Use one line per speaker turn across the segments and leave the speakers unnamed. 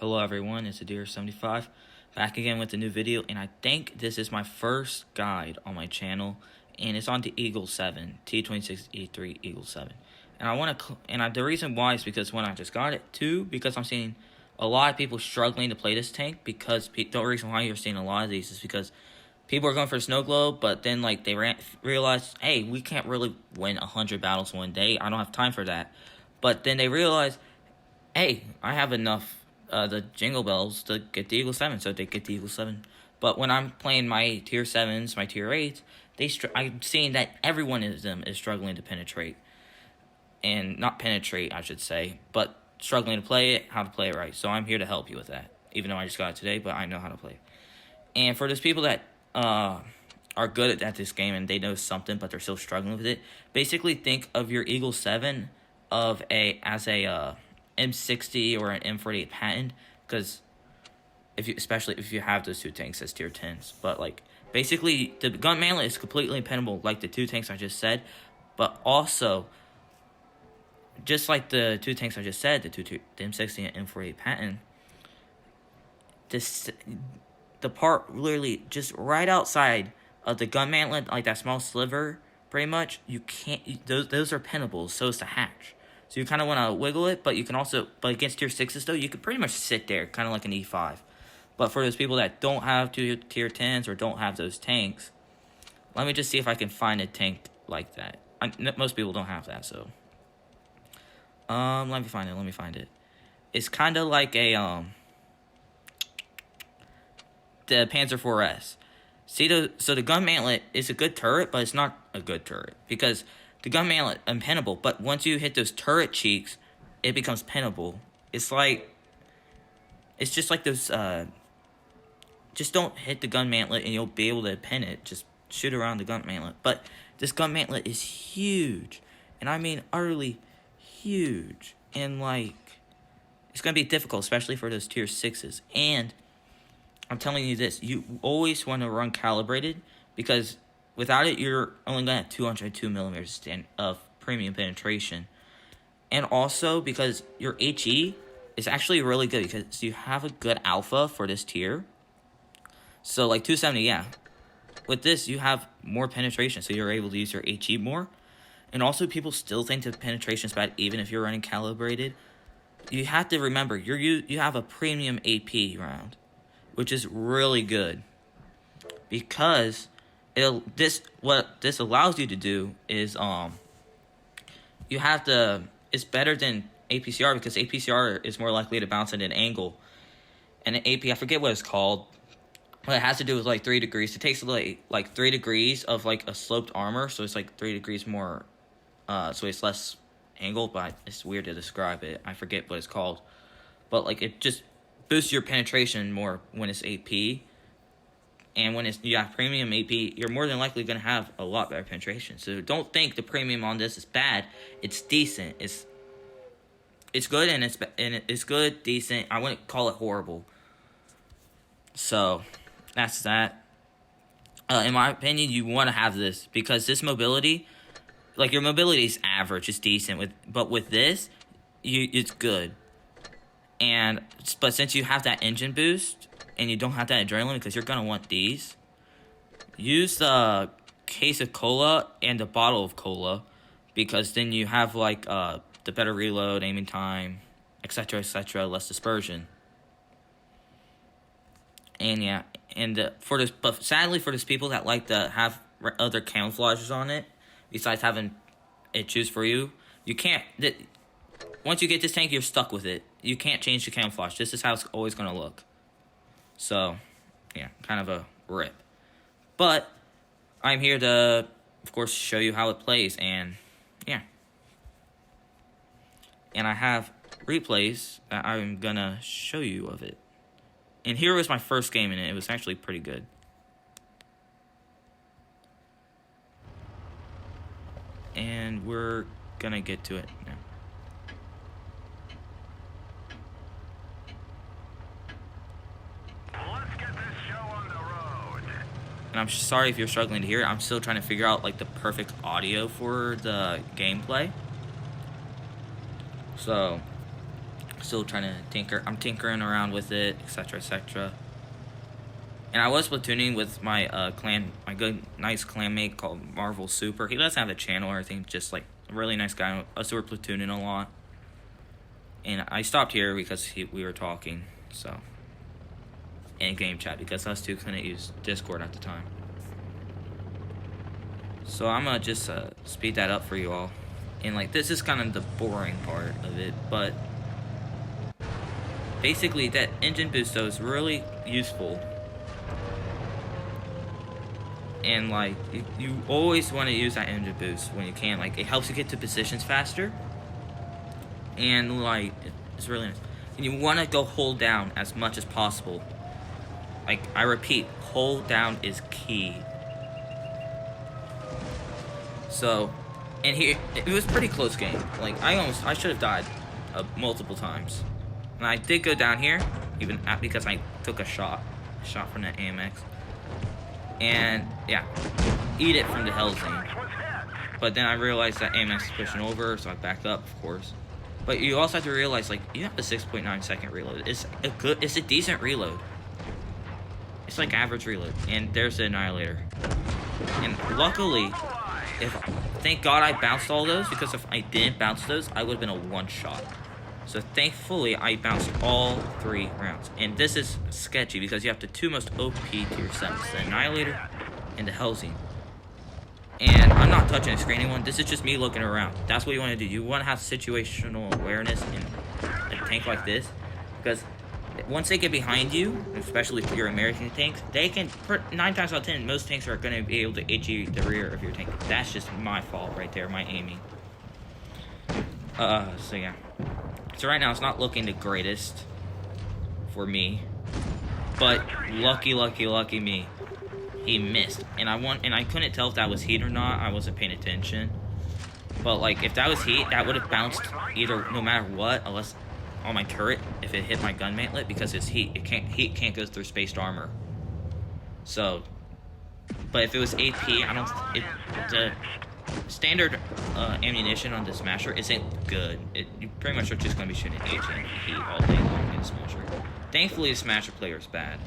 Hello everyone, it's Adir75 back again with a new video, and I think this is my first guide on my channel, and it's on the Eagle 7, T26E3 Eagle 7. And the reason why is because when I just got it, too, because I'm seeing a lot of people struggling to play this tank, because the reason why you're seeing a lot of these is because people are going for Snow Globe, but then like they realized, hey, we can't really win 100 battles one day, I don't have time for that. But then they realize, hey, I have enough the Jingle Bells to get the Eagle 7, so they get the Eagle 7. But when I'm playing my tier 7s, my tier 8s, I'm seeing that every one of them is struggling to penetrate. And not penetrate, I should say, but struggling to play it, how to play it right. So I'm here to help you with that, even though I just got it today, but I know how to play it. And for those people that are good at this game and they know something, but they're still struggling with it, basically think of your Eagle 7 as a M60 or an M48 patent, because especially if you have those two tanks as tier 10s. But like basically the gun mantlet is completely impenetrable like the two tanks I just said, but also just like the two tanks I just said, the M60 and M48 patent, the part literally just right outside of the gun mantlet, like that small sliver, pretty much, you can't, those are penetrables, so is the hatch. So you kind of want to wiggle it, but you can also, but against tier 6s though, you can pretty much sit there, kind of like an E5. But for those people that don't have tier 10s or don't have those tanks, let me just see if I can find a tank like that. Most people don't have that, so. Let me find it. It's kind of like a, the Panzer IV-S. So the gun mantlet is a good turret, but it's not a good turret, because the gun mantlet impenetrable, but once you hit those turret cheeks, it becomes pinnable. It's just like those, just don't hit the gun mantlet and you'll be able to pin it. Just shoot around the gun mantlet. But this gun mantlet is huge, and I mean utterly huge, and like, it's going to be difficult, especially for those tier 6s. And I'm telling you this, you always want to run calibrated, because without it, you're only going to have 202 millimeters of premium penetration. And also, because your HE is actually really good, because you have a good alpha for this tier. So, like 270, yeah. With this, you have more penetration, so you're able to use your HE more. And also, people still think the penetration is bad, even if you're running calibrated. You have to remember, you have a premium AP round, which is really good, because what this allows you to do is it's better than APCR, because APCR is more likely to bounce at an angle, and an AP, I forget what it's called, but it has to do with like 3 degrees. It takes like 3 degrees of like a sloped armor, so it's like 3 degrees more, so it's less angle, but it's weird to describe it. I forget what it's called, but like it just boosts your penetration more when it's AP. And when you have premium AP, you're more than likely going to have a lot better penetration. So don't think the premium on this is bad. It's decent. It's good, and it's good, decent. I wouldn't call it horrible. So that's that. In my opinion, you want to have this, because this mobility, like your mobility is average, it's decent. But with this, it's good. But since you have that engine boost, and you don't have that adrenaline, because you're going to want these, use the case of cola and the bottle of cola, because then you have like the better reload, aiming time, etc., less dispersion. And yeah, but sadly for those people that like to have other camouflages on it, besides having it choose for you, you can't, once you get this tank, you're stuck with it. You can't change the camouflage. This is how it's always going to look. So, yeah, kind of a rip. But I'm here to, of course, show you how it plays, and yeah. And I have replays that I'm gonna show you of it. And here was my first game in it. It was actually pretty good. And we're gonna get to it now. And I'm sorry if you're struggling to hear it. I'm still trying to figure out like the perfect audio for the gameplay. So still trying to tinker. I'm tinkering around with it, etc., etc. And I was platooning with my my nice clanmate called Marvel Super. He doesn't have a channel or anything, just like a really nice guy. Us were platooning a lot. And I stopped here because we were talking, so. And game chat, because us two couldn't use Discord at the time. So I'm gonna just speed that up for you all. And like, this is kind of the boring part of it, but basically that engine boost though is really useful. And like, you always want to use that engine boost when you can. Like, it helps you get to positions faster. And like, it's really nice. And you want to go hold down as much as possible. Like, I repeat, hold down is key. So, and here, it was a pretty close game. Like, I should have died multiple times. And I did go down here, even because I took a shot from that AMX. And, yeah, eat it from the Hellzine. But then I realized that AMX is pushing over, so I backed up, of course. But you also have to realize, like, you have a 6.9 second reload. It's a decent reload. It's like average reload. And there's the Annihilator. And luckily, thank God I bounced all those, because if I didn't bounce those, I would have been a one-shot. So thankfully, I bounced all 3 rounds. And this is sketchy because you have the 2 most OP tier 7s, the Annihilator and the Hellzine. And I'm not touching the screen anyone. This is just me looking around. That's what you want to do. You want to have situational awareness in a tank like this. Because once they get behind you, especially if you're American tanks, they can, 9 times out of 10, most tanks are going to be able to hit you the rear of your tank. That's just my fault right there, my aiming. So yeah. So right now, it's not looking the greatest for me. But lucky me. He missed. And I couldn't tell if that was heat or not. I wasn't paying attention. But like, if that was heat, that would have bounced either, no matter what, unless on my turret, if it hit my gun mantlet, because it's heat. Heat can't go through spaced armor. So, but if it was AP, the standard ammunition on the Smasher isn't good. You pretty much are just going to be shooting H and heat all day long in the Smasher. Thankfully, the Smasher player is bad.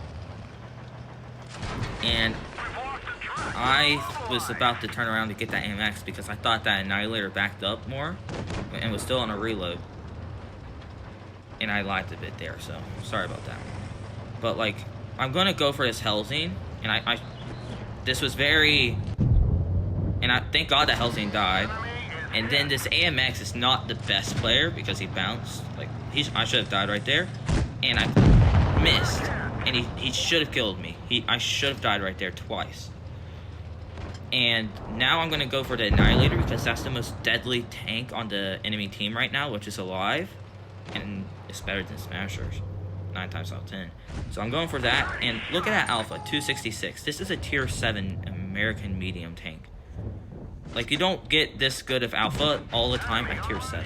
And I was about to turn around to get that AMX because I thought that Annihilator backed up more and was still on a reload. And I lied a bit there, so sorry about that. But like, I'm going to go for this Hellzine, and this was very, and I thank God that Hellzine died. And then this AMX is not the best player because he bounced. Like, I should have died right there, and I missed. And he should have killed me. I should have died right there twice. And now I'm going to go for the Annihilator because that's the most deadly tank on the enemy team right now, which is alive. And it's better than Smashers, 9 times out of 10. So I'm going for that. And look at that Alpha, 266. This is a tier 7 American medium tank. Like, you don't get this good of Alpha all the time at tier 7.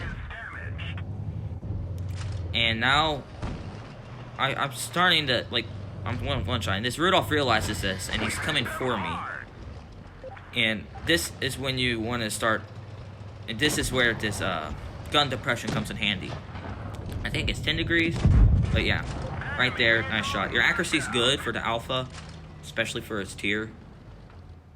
And now I'm starting to, like, I'm one shot, and this Rudolph realizes this, and he's coming for me. And this is when you want to start, and this is where this gun depression comes in handy. I think it's 10 degrees, but yeah, right there, nice shot. Your accuracy's good for the Alpha, especially for its tier.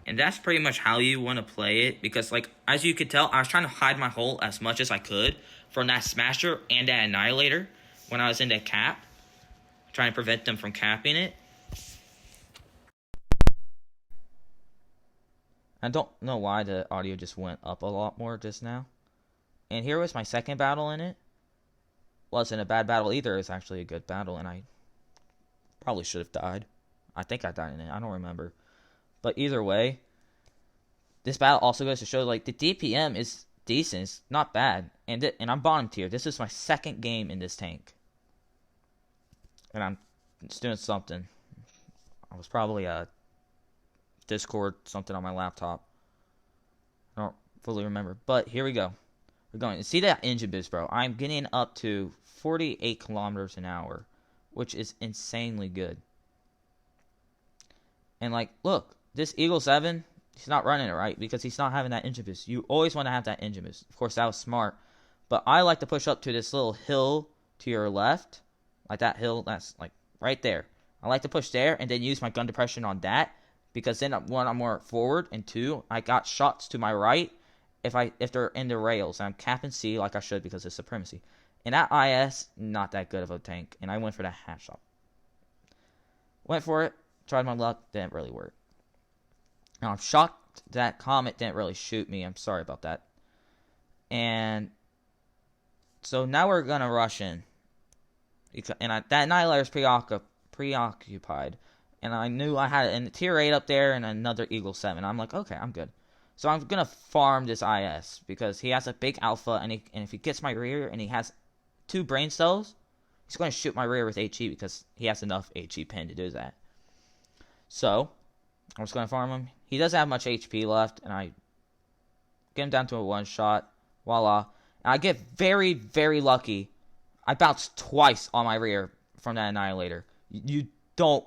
And that's pretty much how you want to play it, because, like, as you could tell, I was trying to hide my hole as much as I could from that Smasher and that Annihilator when I was in that cap, trying to prevent them from capping it. I don't know why the audio just went up a lot more just now. And here was my second battle in it. Wasn't a bad battle either. It was actually a good battle, and I probably should have died. I think I died in it. I don't remember. But either way, this battle also goes to show, like, the DPM is decent. It's not bad. And I'm bottom tier. This is my second game in this tank. And I'm just doing something. I was probably Discord something on my laptop. I don't fully remember. But here we go. We're going. See that engine boost, bro. I'm getting up to 48 kilometers an hour, which is insanely good. And, like, look, this Eagle 7, he's not running it right because he's not having that engine boost. You always want to have that engine boost. Of course, that was smart. But I like to push up to this little hill to your left, like that hill, that's like right there. I like to push there and then use my gun depression on that, because then one, I'm more forward, and two, I got shots to my right if they're in the rails. And I'm capping C like I should because of supremacy. And that IS, not that good of a tank, and I went for the half shot. Went for it, tried my luck, didn't really work. Now I'm shocked that Comet didn't really shoot me. I'm sorry about that. And so now we're gonna rush in. And that Annihilator is preoccupied. And I knew I had a tier 8 up there and another Eagle 7. I'm like, okay, I'm good. So I'm going to farm this IS because he has a big alpha. And if he gets my rear and he has 2 brain cells, he's going to shoot my rear with HE because he has enough HE pin to do that. So I'm just going to farm him. He doesn't have much HP left. And I get him down to a 1-shot. Voila. And I get very, very lucky. I bounced twice on my rear from that Annihilator. You don't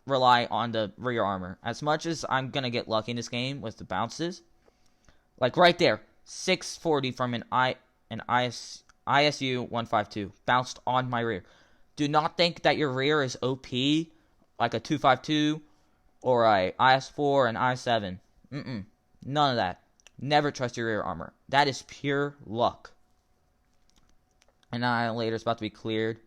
rely on the rear armor. As much as I'm going to get lucky in this game with the bounces, like right there, 640 from an ISU 152 bounced on my rear. Do not think that your rear is OP like a 252 or a IS4 and I7. None of that. Never trust your rear armor. That is pure luck. Annihilator's about to be cleared.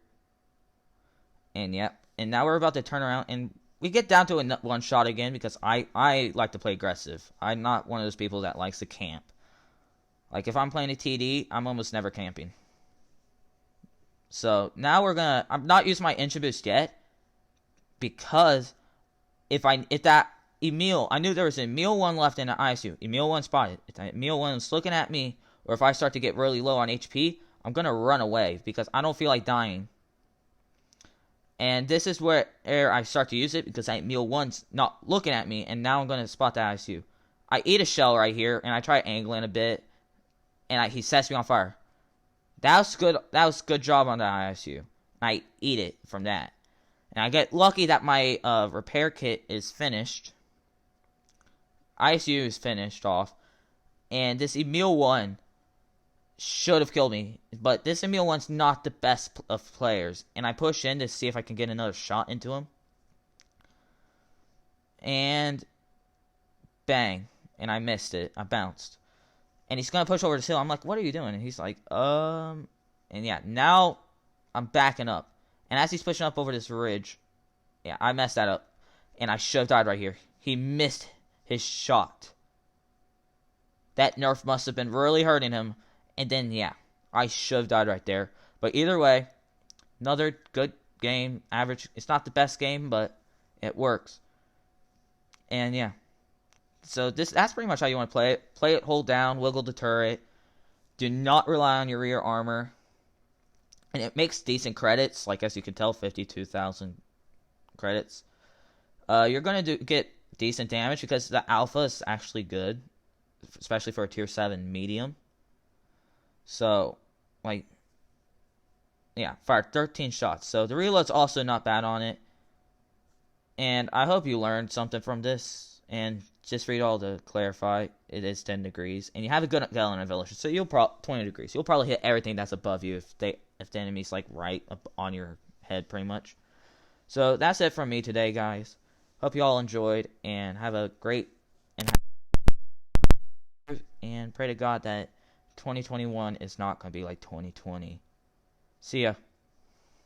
And yep. And now we're about to turn around and we get down to a 1-shot again because I like to play aggressive. I'm not one of those people that likes to camp. Like if I'm playing a TD, I'm almost never camping. So now I'm not using my engine boost yet because if that Emil, I knew there was an Emil 1 left in the ISU. Emil 1 spotted. If Emil 1 is looking at me, or if I start to get really low on HP, I'm going to run away because I don't feel like dying. And this is where I start to use it because Emil 1's not looking at me, and now I'm going to spot the ISU. I eat a shell right here, and I try angling a bit, and he sets me on fire. That was good. That was a good job on the ISU. I eat it from that. And I get lucky that my repair kit is finished. ISU is finished off. And this Emil 1 should have killed me. But this Emil 1's not the best of players. And I push in to see if I can get another shot into him. And bang. And I missed it. I bounced. And he's going to push over this hill. I'm like, what are you doing? And he's like, And yeah, now I'm backing up. And as he's pushing up over this ridge, yeah, I messed that up. And I should have died right here. He missed his shot. That nerf must have been really hurting him. And then, yeah, I should have died right there. But either way, another good game. Average. It's not the best game, but it works. And, yeah. So that's pretty much how you want to play it. Play it, hold down, wiggle the turret. Do not rely on your rear armor. And it makes decent credits. Like, as you can tell, 52,000 credits. You're going to get decent damage because the alpha is actually good. Especially for a tier 7 medium. So, like, yeah, fired 13 shots. So the reload's also not bad on it. And I hope you learned something from this. And just for you all to clarify, it is 10 degrees. And you have a good gun in a village. So you'll 20 degrees. You'll probably hit everything that's above you if the enemy's like right up on your head pretty much. So that's it from me today, guys. Hope you all enjoyed and have a great and pray to God that 2021 is not going to be like 2020. See ya.